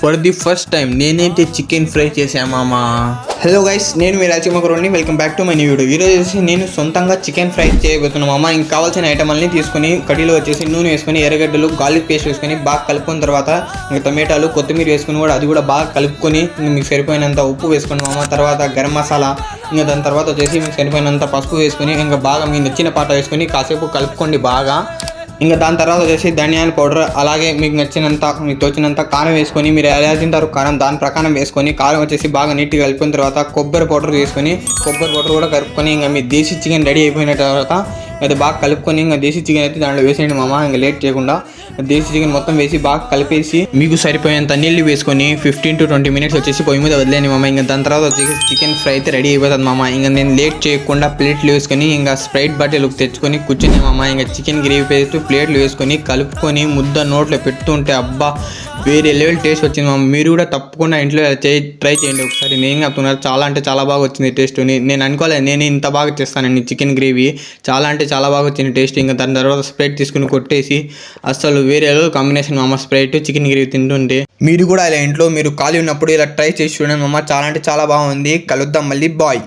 For the first time నేనైతే chicken fry చేశాను మామా. హలో గైస్, నేను మీ రాజమకరోని. Welcome back to my new video. ఈరోజు వచ్చేసి నేను సొంతంగా చికెన్ ఫ్రై చేయబోతున్నాను మామ. ఇంక కావాల్సిన ఐటమ్ అన్ని తీసుకొని కడిలో వచ్చేసి నూనె వేసుకొని ఎర్రగడ్డలు గార్లిక్ పేస్ట్ వేసుకొని బాగా కలుపుకున్న తర్వాత ఇంకా టమాటాలు కొత్తిమీర వేసుకొని కూడా అది కూడా బాగా కలుపుకొని మీకు సరిపోయినంత ఉప్పు వేసుకోండి మామ. తర్వాత గరం మసాలా, ఇంకా దాని తర్వాత వచ్చేసి మీకు సరిపోయినంత పసుపు వేసుకొని ఇంకా బాగా మీకు నచ్చిన పాట వేసుకొని కాసేపు కలుపుకోండి బాగా. ఇంకా దాని తర్వాత వచ్చేసి ధనియాల పౌడర్, అలాగే మీకు నచ్చినంత మీకు తోచినంత కారం వేసుకొని, మీరు ఎలా తింటారు కారం దాని ప్రకారం వేసుకొని కారం వచ్చేసి బాగా నీట్గా కలుపుకున్న తర్వాత కొబ్బరి పౌడర్ వేసుకొని కొబ్బరి పౌడర్ కూడా కలుపుకొని ఇంకా మీ దేశీ చికెన్ రెడీ అయిపోయిన తర్వాత అది బాగా కలుపుకొని ఇంకా దేశీ చికెన్ అయితే దాంట్లో వేసేయండి మామ. ఇంకా లేట్ చేయకుండా దేశీ చికెన్ మొత్తం వేసి బాగా కలిపేసి మీకు సరిపోయేంత నీళ్ళు వేసుకొని 15 to 20 minutes వచ్చేసి పొయ్యి మీద వదిలేని మామ. ఇంకా దాని తర్వాత వచ్చేసి చికెన్ ఫ్రై అయితే రెడీ అయిపోతుంది మామ. ఇంకా నేను లేట్ చేయకుండా ప్లేట్లు వేసుకొని ఇంకా స్ప్రైట్ బాటిల్ తెచ్చుకొని కూర్చుని మామ. ఇంకా చికెన్ గ్రేవీ పేస్ట్ ప్లేట్లు వేసుకొని కలుపుకొని ముద్ద నోట్లో పెడుతుంటే అబ్బా వేరే లెవెల్ టేస్ట్ వచ్చింది మామ. మీరు కూడా తప్పకుండా ఇంట్లో ట్రై చేయండి ఒకసారి. నేను చెప్తున్నాను, చాలా అంటే చాలా బాగా వచ్చింది టేస్ట్. నేను అనుకోలేదు నేను ఇంత బాగా చేస్తానండి చికెన్ గ్రేవీ. చాలా అంటే చాలా బాగా వచ్చింది టేస్ట్. ఇంకా దాని తర్వాత స్ప్రైట్ తీసుకుని కొట్టేసి అసలు వేరే కాంబినేషన్ మామ. స్ప్రైట్ చికెన్ గ్రేవీ తింటుంటే మీరు కూడా ఇలా ఇంట్లో మీరు ఖాళీ ఉన్నప్పుడు ఇలా ట్రై చేసి చూడండి మామ. చాలా అంటే చాలా బాగుంది. కలుద్దాం మళ్ళీ, బాయ్.